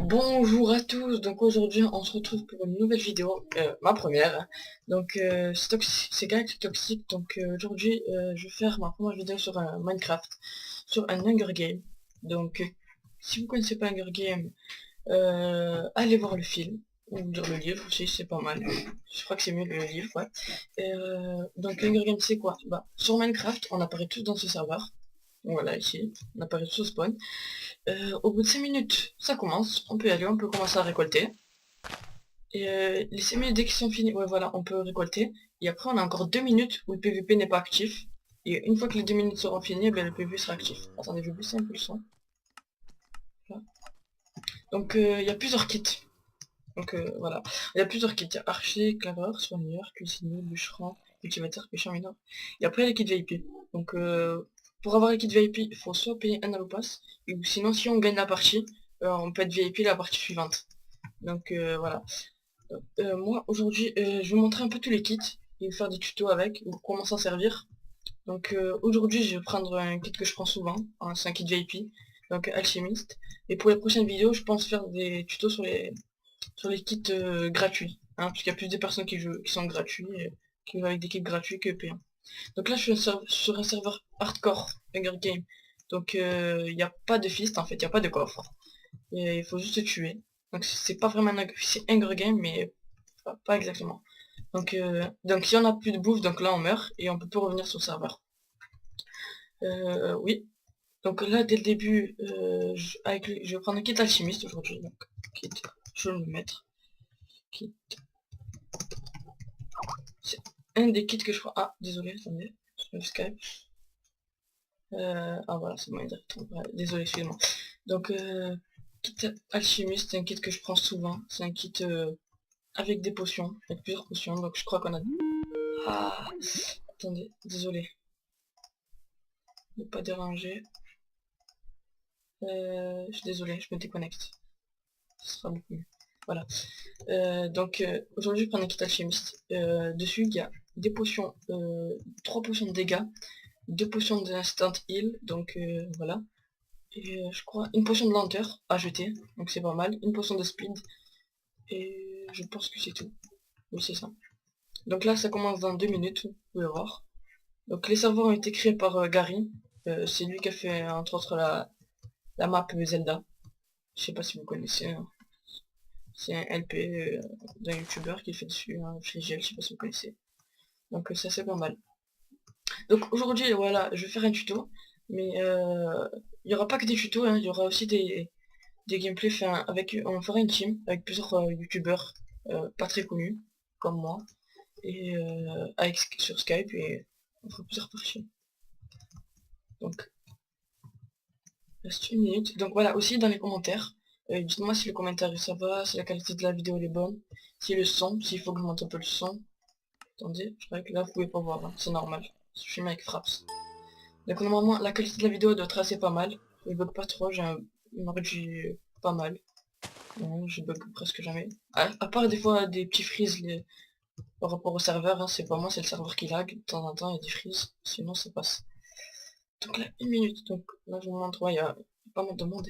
Bonjour à tous, donc aujourd'hui on se retrouve pour une nouvelle vidéo, ma première, hein. Donc c'est Galaxy Toxic, donc aujourd'hui je vais faire ma première vidéo sur un Minecraft, sur un Hunger Game. Donc si vous connaissez pas Hunger Game, allez voir le film, ou lire le livre aussi, c'est pas mal. Je crois que c'est mieux le livre, ouais. Donc Hunger Game c'est quoi? Bah, sur Minecraft, on apparaît tous dans ce serveur. Voilà, ici, on apparaît tous au spawn. Au bout de 5 minutes, ça commence, on peut y aller, on peut commencer à récolter. Et les 5 minutes dès qu'ils sont finis, ouais voilà, on peut récolter. Et après on a encore 2 minutes où le PVP n'est pas actif. Et une fois que les 2 minutes seront finies, ben, le PVP sera actif. Attendez, je vais baisser un peu le son. Là. Donc il y a plusieurs kits. Donc voilà, il y a plusieurs kits. Il y a archer, claveur, soigneur, cuisinier, bûcheron, cultivateur, pêcheur, mineur. Et après les kits VIP. Donc pour avoir les kits VIP, il faut soit payer un Halo Pass, ou sinon si on gagne la partie, on peut être VIP la partie suivante. Donc voilà. Moi aujourd'hui je vais montrer un peu tous les kits et faire des tutos avec, ou comment s'en servir. Donc aujourd'hui je vais prendre un kit que je prends souvent, hein, c'est un kit VIP, donc alchimiste. Et pour les prochaines vidéos je pense faire des tutos sur les kits gratuits, hein, parce qu'il y a plus de personnes qui jouent, qui sont gratuits, qui jouent avec des kits gratuits que payants. Donc là je suis sur un serveur hardcore Hunger Game, donc il n'y a pas de fist en fait, il n'y a pas de coffre. Et il faut juste tuer. Donc c'est pas vraiment c'est Hunger Game, mais pas exactement. Donc si on a plus de bouffe, donc là on meurt et on peut plus revenir sur le serveur. Oui. Donc là dès le début, je vais prendre un kit alchimiste aujourd'hui. Donc kit, je vais le mettre. Kit. C'est un des kits que je prends. Ah désolé, attendez, sur le Skype. Ah voilà, c'est bon, il est ouais, désolé, excusez-moi. Donc kit alchimiste, c'est un kit que je prends souvent. C'est un kit avec des potions, avec plusieurs potions. Donc je crois qu'on a. Ah, attendez, désolé. Ne pas déranger. Je suis désolé, je me déconnecte. Ce sera beaucoup mieux. Voilà. Aujourd'hui, je prends un kit alchimiste. Dessus, il y a des potions, 3 potions de dégâts, 2 potions d'instant heal, donc voilà. Et je crois une potion de lenteur à jeter, donc c'est pas mal. Une potion de speed. Et je pense que c'est tout. Oui, c'est ça. Donc là, ça commence dans 2 minutes, vous pouvez voir. Donc les serveurs ont été créés par Gary. C'est lui qui a fait entre autres la map Zelda. Je sais pas si vous connaissez, hein. C'est un LP d'un youtubeur qui fait dessus, un Frigel, je sais pas si vous connaissez. Donc ça c'est pas mal. Donc aujourd'hui voilà, je vais faire un tuto, mais il n'y aura pas que des tutos, hein, il y aura aussi des gameplays faits avec. On fera une team avec plusieurs youtubeurs pas très connus, comme moi, et sur Skype, et on fera plusieurs parties. Donc reste une minute. Donc voilà, aussi dans les commentaires, dites-moi si le commentaire ça va, si la qualité de la vidéo est bonne, si le son, s'il faut que je monte un peu le son. Attendez, je crois que là vous pouvez pas voir, hein, c'est normal. Je filme avec Fraps. Donc normalement la qualité de la vidéo doit être assez pas mal. Il bug pas trop, j'ai un réduit pas mal. Non, je bug presque jamais. À part des fois des petits freezes par rapport au serveur, hein, c'est pas moi, c'est le serveur qui lag. De temps en temps il y a des freezes, sinon ça passe. Donc là, une minute, donc là je vous montre, ouais, il y a pas mal de monde.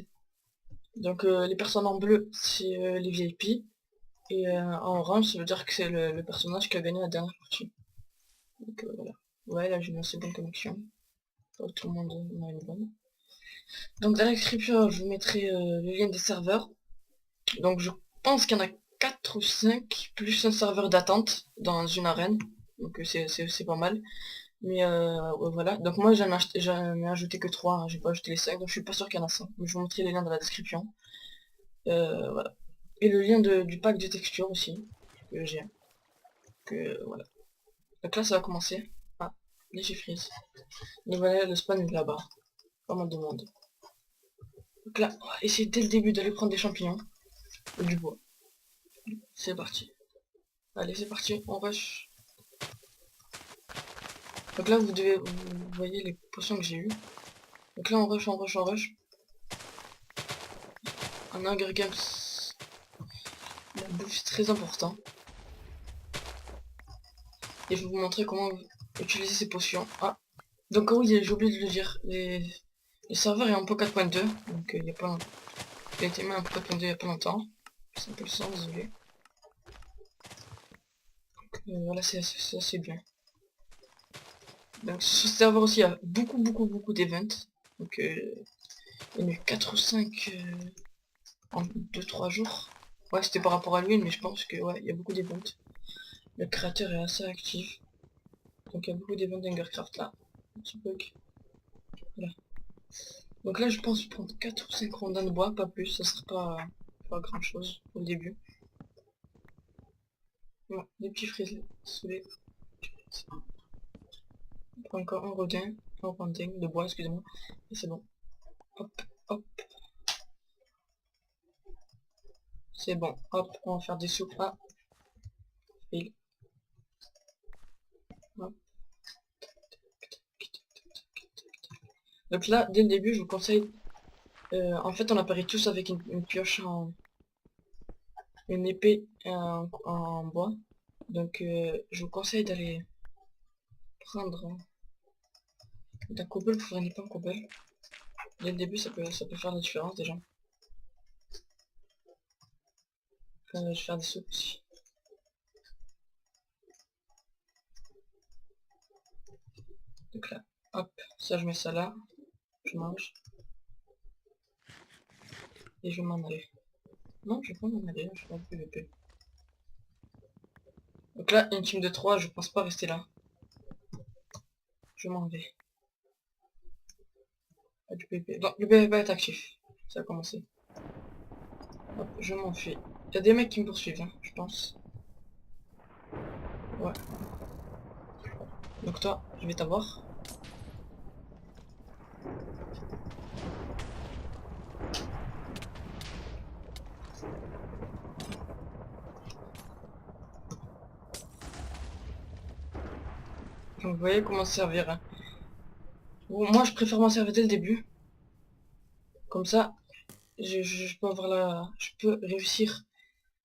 Donc les personnes en bleu, c'est les VIP. Et en orange, ça veut dire que c'est le personnage qui a gagné la dernière partie. Donc voilà. Ouais, là j'ai une assez bonne connexion. Pas tout le monde en a une bonne. Donc dans la description, je vous mettrai le lien des serveurs. Donc je pense qu'il y en a 4 ou 5, plus un serveur d'attente dans une arène. Donc c'est pas mal. Mais ouais, voilà. Donc moi j'en ai ajouté que 3, hein. J'ai pas ajouté les 5, donc je suis pas sûr qu'il y en a 5. Mais je vous mettrai les liens dans la description. Voilà. Et le lien du pack de texture aussi, que j'ai. Que voilà. Donc là ça va commencer. Ah, léger freeze. Donc voilà, le spawn est là-bas. Pas mal de monde. Donc là, on va essayer dès le début d'aller prendre des champignons. Et du bois. C'est parti. Allez, c'est parti, on rush. Donc là vous voyez les potions que j'ai eues. Donc là on rush, on rush, on rush. En Hunger Games, la bouffe c'est très important. Et je vais vous montrer comment utiliser ces potions. Ah, donc oui, j'ai oublié de le dire. Les serveurs est en po 4.2, donc il n'y a pas Il a été mis un peu répondre il y a pas longtemps. C'est un peu le sang, désolé. Voilà, c'est assez bien. Donc sur ce serveur aussi, il y a beaucoup d'events. Donc il y en a eu 4 ou 5 en 2-3 jours. Ouais, c'était par rapport à lui, mais je pense que ouais, il y a beaucoup d'events. Le créateur est assez actif. Donc il y a beaucoup d'events d'Hungercraft là. Un petit bug. Voilà. Donc là je pense prendre 4 ou 5 rondins de bois, pas plus, ça sera pas grand chose au début. Ouais, des petits frisés soulés. On prend encore un rondin de bois, excusez-moi. Et c'est bon. Hop, hop. C'est bon. Hop, on va faire des soupes. Ah, et hop. Donc là, dès le début, je vous conseille... en fait, on apparaît tous avec une pioche en... une épée en bois. Donc, je vous conseille d'aller prendre d'un cobble pour faire une épée en cobble. Dès le début, ça peut faire la différence déjà. Je vais faire des soupes aussi. Donc là, hop, ça je mets ça là, je mange. Et je vais m'en aller. Non, je vais pas m'en aller, je vais pas PVP. Donc là, une team de 3, je pense pas rester là. Je m'en vais. Pas du PVP. Non, le PVP est actif. Ça a commencé. Hop, je m'enfuis. Il y a des mecs qui me poursuivent, hein, je pense. Ouais. Donc toi, je vais t'avoir. Donc vous voyez comment se servir. Hein. Bon, moi, je préfère m'en servir dès le début. Comme ça, je peux avoir la... Je peux réussir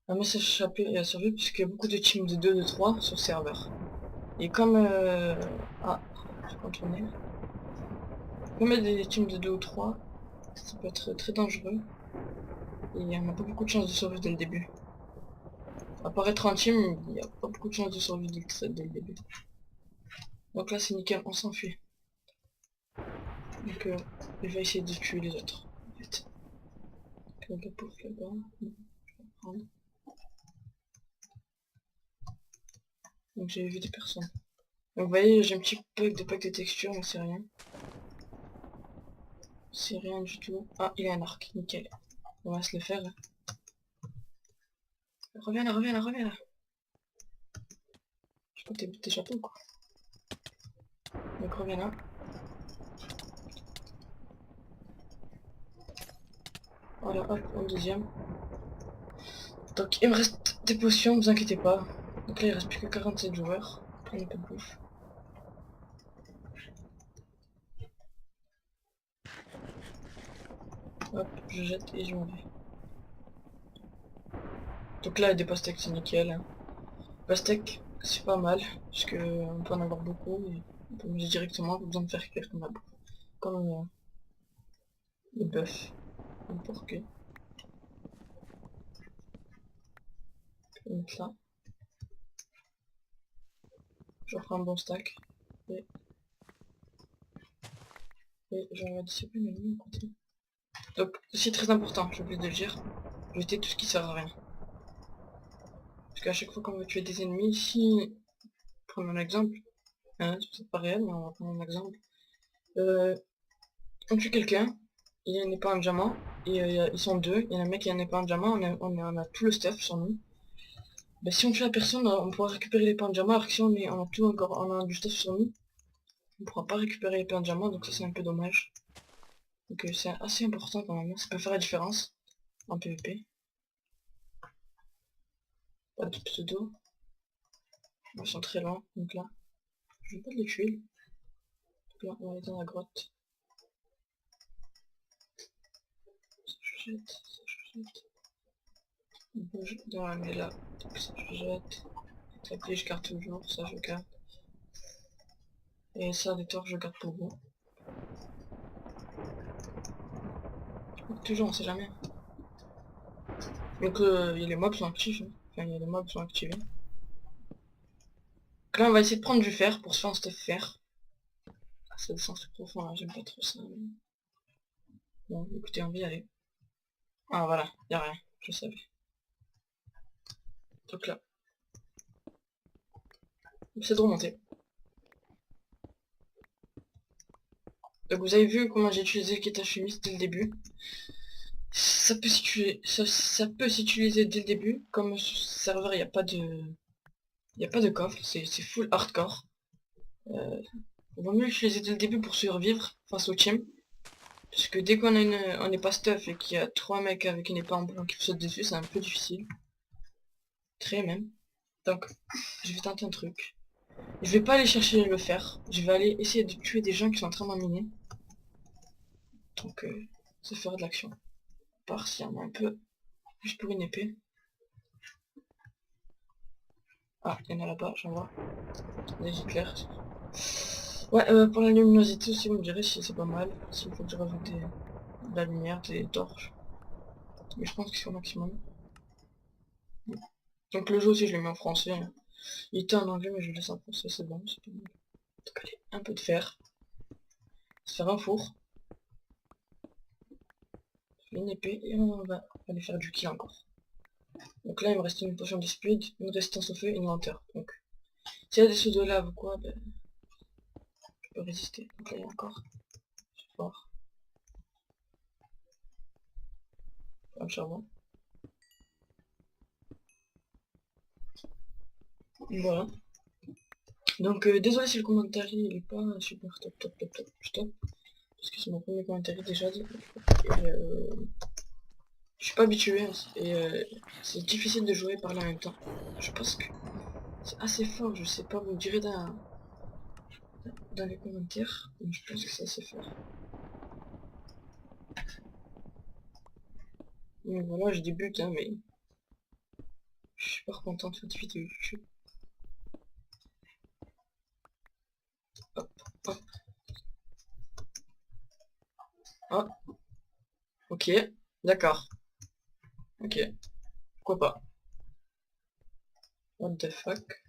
à me s'échapper et à survivre puisqu'il y a beaucoup de teams de 2, de 3 sur le serveur. Et comme... Ah, je peux contourner. Comme il y a des teams de 2 ou 3, ça peut être très dangereux. Et on n'a pas beaucoup de chance de survivre dès le début. Apparaître en team, il n'y a pas beaucoup de chance de survivre dès le début. Donc là c'est nickel, on s'enfuit. Donc je vais essayer de tuer les autres. En fait. Là-bas, pouf, là-bas. Donc j'ai vu des personnes. Donc vous voyez, j'ai un petit bug de pack de texture, mais c'est rien. C'est rien du tout. Ah, il a un arc, nickel. On va se le faire. Là. Reviens là, reviens là, reviens là. Je crois que t'es chapeau quoi. Donc reviens là. Voilà, hop, un deuxième. Donc il me reste des potions, ne vous inquiétez pas. Donc là il reste plus que 47 joueurs. Prendre un peu de bouffe. Hop, je jette et je m'en vais. Donc là il y a des pastèques, c'est nickel. Hein. Pastèques, c'est pas mal, parce que on peut en avoir beaucoup et on peut manger directement, pas besoin de faire cuire comme la bouffe. Comme le bœuf, le porc. Comme ça. Je reprends un bon stack. Et, et je vais dissiper mes lignes à côté. Donc, c'est très important, j'ai oublié de le dire. Jeter tout ce qui sert à rien. Parce qu'à chaque fois qu'on veut tuer des ennemis, si... Prenons un exemple. Hein, c'est pas réel, mais on va prendre un exemple. On tue quelqu'un, il a une épée en diamant, et ils sont deux, il y a un mec qui a une épée en diamant, on a tout le stuff sur nous. Ben, si on tue la personne, on pourra récupérer l'épée en diamant, alors que si on a tout encore, on a du stuff sur nous, on pourra pas récupérer l'épée en diamant, donc ça c'est un peu dommage. Donc c'est assez important quand même, ça peut faire la différence en PvP. Pas de pseudo. Ils sont très loin, donc là, je vais pas les tuer. Donc là, on va aller dans la grotte. Ça je jette, ça je jette. Bouge dans la mêlée là, donc ça je jette. Tapis je garde toujours, ça je garde. Et ça, des torches, je garde pour vous. Toujours, on sait jamais. Donc les mobs sont actifs, hein. Enfin les mobs sont activés. Donc là on va essayer de prendre du fer pour se faire un stuff fer. Ah, ça descend très profond là, j'aime pas trop ça. Bon écoutez, on va y aller. Ah voilà, y a rien, je savais. Donc là, c'est de remonter. Donc vous avez vu comment j'ai utilisé le quêtage chimiste dès le début. Ça peut s'utiliser dès le début. Comme sur ce serveur il n'y a pas de. Il n'y a pas de coffre, c'est full hardcore. Il vaut mieux l'utiliser dès le début pour survivre face au team. Parce que dès qu'on a on n'est pas stuff et qu'il y a 3 mecs avec une épée en blanc qui sautent dessus, c'est un peu difficile. Très même. Donc, je vais tenter un truc. Je vais pas aller chercher le fer. Je vais aller essayer de tuer des gens qui sont en train d'en. Donc, ça fera de l'action. Par s'il y en a un peu. Juste pour une épée. Ah, il y en a là-bas, j'en vois. Des éclairs. Ouais, pour la luminosité aussi, vous me direz si c'est pas mal. S'il faut que je rajoute de la lumière, des torches. Mais je pense que c'est au maximum. Donc le jeu aussi, je l'ai mis en français, hein. Il était en anglais, mais je le laisse en français, c'est bon, c'est pas mal. Donc allez, un peu de fer. Se faire un four. Une épée, et on va aller faire du kill encore. Donc là, il me reste une potion de speed, une résistance au feu et une lenteur. Donc, s'il y a des sauts de lave ou quoi, ben, je peux résister. Donc là, il y a encore. Je vais voir. Un charbon. Voilà. Donc désolé si le commentaire il est pas super top. Parce que c'est mon premier commentaire déjà. Et, je suis pas habitué et c'est difficile de jouer par là en même temps. Je pense que c'est assez fort, je sais pas, vous me direz dans les commentaires, mais je pense que c'est assez fort. Donc voilà, je débute, hein, mais je suis pas content de cette vidéo YouTube. Hop, hop. Ah, ok, d'accord. Ok, pourquoi pas. What the fuck.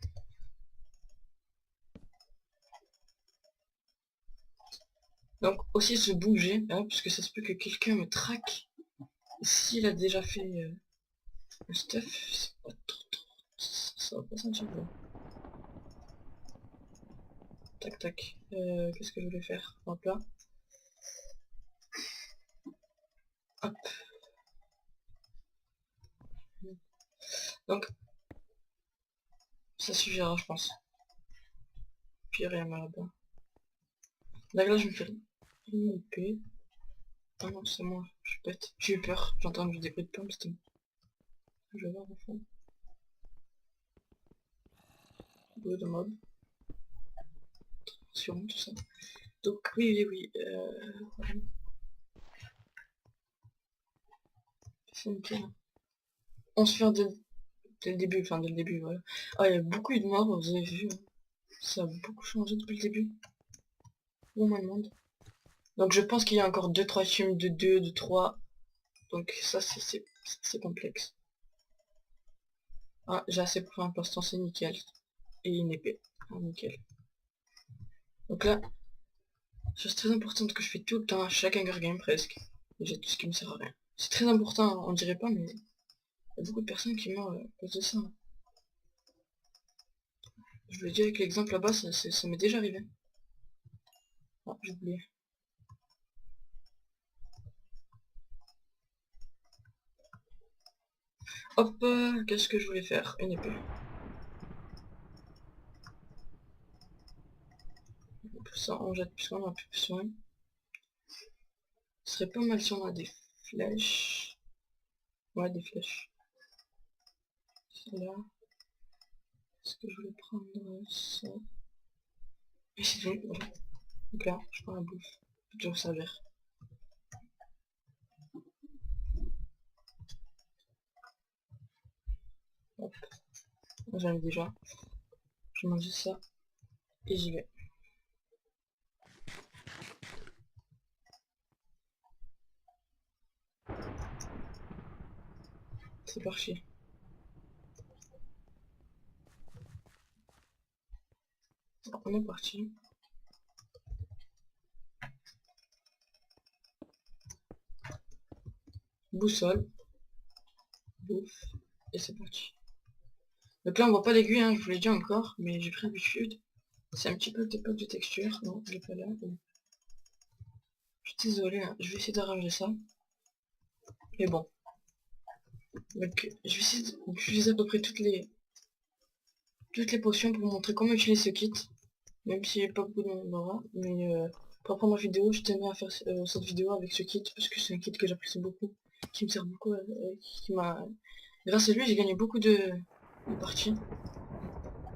Donc aussi se bouger, hein, parce que ça se peut que quelqu'un me traque. S'il a déjà fait le stuff, c'est pas trop. Ça va pas sentir bon. Tac tac. Qu'est-ce que je voulais faire? Hop là. Hop. Donc, ça suffira, je pense. Puis rien là-bas. Là, je me fais une épée. Ah non, c'est moi, je suis bête. J'ai eu peur. J'ai entendu des bruits de pommes, c'était moi. Je vais voir au fond. Bruit de mob. Sur tout ça. Donc, oui. Voilà. C'est nickel. On se fait dès le début, enfin dès le début, voilà. Ah, il y a beaucoup eu de morts, vous avez vu, hein. Ça a beaucoup changé depuis le début. Au moins de monde. Donc je pense qu'il y a encore 2-3 teams de 2, de 3. Donc ça c'est complexe. Ah, j'ai assez pour faire un instant, c'est nickel. Et une épée. Ah, nickel. Donc là, chose très importante que je fais tout le temps à chaque Hunger Game presque. Et j'ai tout ce qui me sert à rien. C'est très important, hein, on dirait pas, mais il y a beaucoup de personnes qui meurent à cause de ça, hein. Je vous l'ai dit avec l'exemple là-bas, ça m'est déjà arrivé. Ah, j'ai oublié. Hop, qu'est-ce que je voulais faire? Une épée. Ça, on jette puisqu'on en a plus besoin. Ce serait pas mal si on a des flèches. Ouais, des flèches. Celle-là. Est-ce que je voulais prendre ça? Et c'est tout, voilà. Donc là, je prends la bouffe. Ça peut toujours servir. Hop, j'en ai déjà. Je mange ça et j'y vais. C'est parti. On est parti. Boussole. Bouffe. Et c'est parti. Donc là on voit pas l'aiguille, hein, je vous l'ai dit encore, mais j'ai pris l'habitude. C'est un petit peu des plaques de texture. Non, je l'ai pas là. Je suis désolé, hein. Je vais essayer d'arranger ça. Mais bon. Donc je vais essayer d'utiliser à peu près toutes les potions pour vous montrer comment utiliser ce kit. Même s'il n'y a pas beaucoup de monde aura. Mais pour apprendre ma vidéo, je tenais à faire cette vidéo avec ce kit. Parce que c'est un kit que j'apprécie beaucoup. Qui me sert beaucoup. Qui m'a... Grâce à lui, j'ai gagné beaucoup de parties.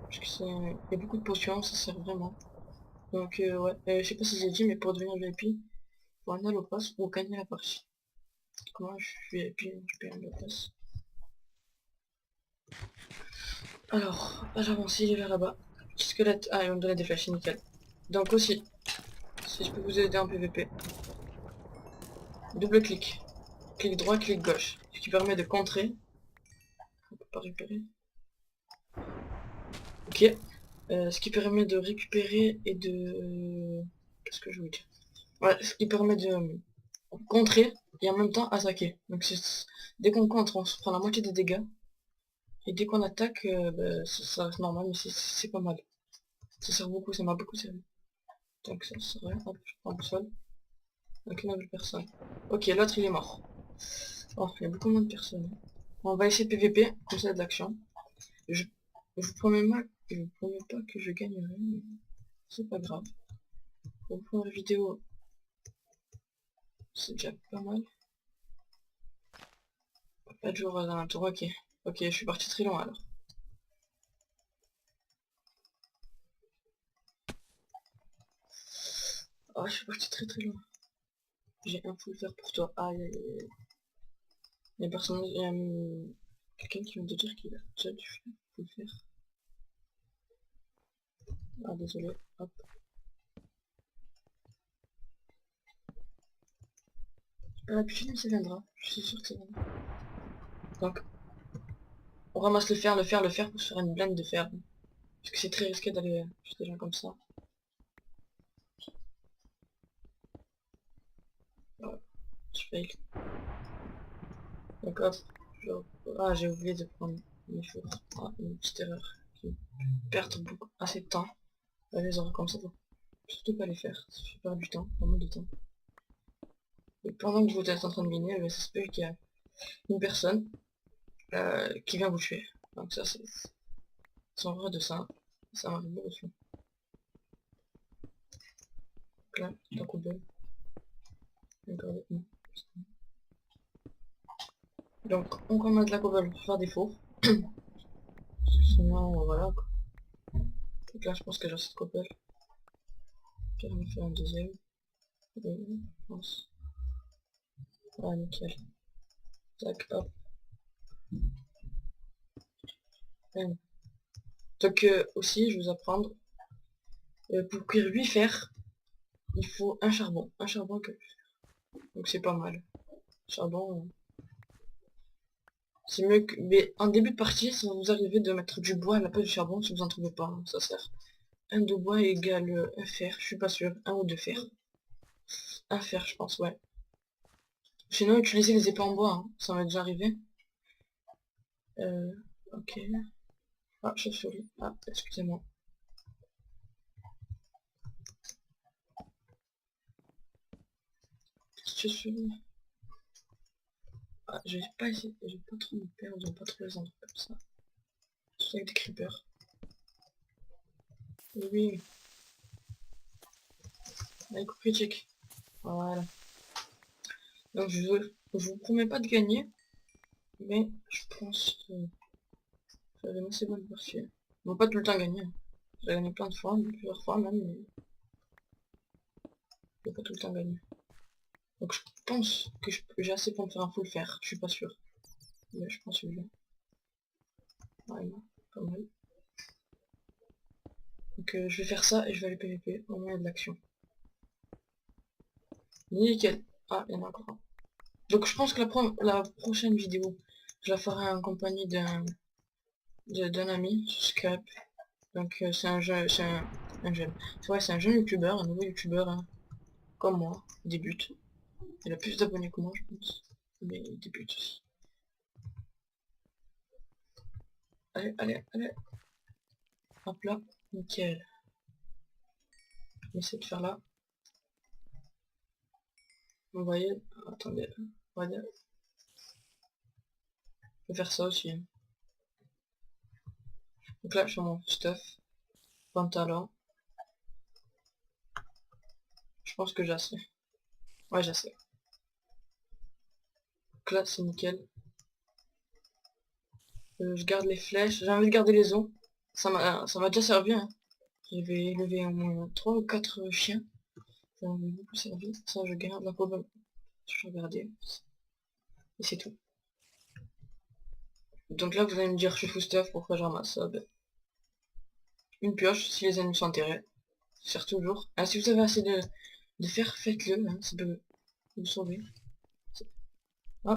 Parce que il y a beaucoup de potions, ça sert vraiment. Donc ouais, je sais pas si j'ai dit, mais pour devenir VIP, faut un allo pass ou gagner la partie. Comment je suis VIP, je paye un allo pass. Alors, j'avance, il est vers là-bas. Petit squelette, ah, il va me donner des flèches, nickel. Donc aussi, si je peux vous aider en PVP, double clic, clic droit, clic gauche, ce qui permet de contrer. On peut pas récupérer. Ok. Ce qui permet de récupérer et de... Qu'est-ce que je veux dire? Ouais, ce qui permet de contrer et en même temps attaquer. Donc dès qu'on contre, on se prend la moitié des dégâts. Et dès qu'on attaque, bah, ça reste normal, mais c'est pas mal. Ça sert beaucoup, ça m'a beaucoup servi. Donc ça serait, hop, je prends le sol. Donc une nouvelle personne. Ok, l'autre il est mort. Oh, il y a beaucoup moins de personnes. On va essayer PVP, comme ça il y a de l'action. Je, je vous promets pas que je gagnerai, mais c'est pas grave. Pour la première vidéo, c'est déjà pas mal. 4 jours dans un tour, ok. Ok, je suis parti très loin alors. Oh, je suis parti très très loin. J'ai un full faire pour toi. Aïe aïe aïe. Il y a personne, il y a quelqu'un qui vient de dire qu'il a déjà dû full faire. Ah désolé, hop. Puis ça viendra, je suis sûr que ça viendra. Donc, on ramasse le fer pour se faire une blinde de fer. Parce que c'est très risqué d'aller chez des gens comme ça. Voilà, je fail. Donc hop, ah j'ai oublié de prendre mes fours. Ah, une petite erreur qui perd beaucoup, assez de temps. Les erreurs comme ça, faut surtout pas les faire, ça fait perdre du temps, pas mal de temps. Et pendant que vous êtes en train de miner, ça se peut qu'il y a une personne qui vient vous tuer. Donc ça c'est en vrai de ça, ça m'arrive beaucoup souvent. Donc là, c'est un coup de bol. Encore avec nous. Donc on commence de la cobble pour faire des fours. Sinon voilà quoi. Donc là je pense que j'ai cette cobble. Puis on va faire un deuxième. Je pense. Ah nickel. Tac hop. Bam. Donc aussi je vais vous apprendre. Pour cuire 8 fers, il faut un charbon. Un charbon que... Donc c'est pas mal. Charbon. C'est mieux que... Mais en début de partie, ça va vous arriver de mettre du bois à la place du charbon si vous en trouvez pas. Hein, ça sert. Un de bois égale un fer, je suis pas sûr. Un ou deux fers. Un fer, je pense, ouais. Sinon, utilisez les épées en bois, hein. Ça m'est déjà arrivé. Ok. Ah, chauve-souris. Ah, excusez-moi. Chauve-souris. Ah, je vais pas essayer, je vais pas trop me perdre, je vais pas trop les endroits comme ça. Surtout avec des creepers. Oui. Allez, coup critique. Voilà. Donc je vous promets pas de gagner, mais je pense que ça va être une assez bonne partie. On va pas tout le temps gagner. J'ai gagné plein de fois, plusieurs fois même, mais je vais pas tout le temps gagner. Donc je pense que j'ai assez pour me faire un full fer, je suis pas sûr. Mais je pense que je vais. Ouais, pas mal. Donc je vais faire ça et je vais aller PVP, au moins il y a de l'action. Nickel. Ah, il y en a encore un. Donc je pense que la prochaine vidéo, Je la ferai en compagnie d'un ami sur Skype. Donc c'est un jeune, un jeune. Ouais, c'est un jeune youtubeur, un nouveau youtubeur, hein, comme moi, il débute. Il a plus d'abonnés que moi, je pense. Mais il débute aussi. Allez, allez, allez. Hop là, nickel. Je vais essayer de faire là. Vous voyez, attendez, regardez. Je vais faire ça aussi. Donc là, je fais mon stuff, pantalon. Je pense que j'ai assez. Ouais, j'ai assez. Donc là, c'est nickel. Je garde les flèches. J'ai envie de garder les os. Ça m'a déjà servi, hein. J'avais élevé au moins 3 ou 4 chiens. Ça m'a beaucoup servi. Ça, je garde la peau. Je vais regarder. Et c'est tout. Donc là, vous allez me dire, je fous stuff, pourquoi je ramasse ça? Ben, une pioche, si les ennemis sont enterrés. Ça sert toujours. Ah, si vous avez assez de fer, faites-le, hein, ça peut vous sauver.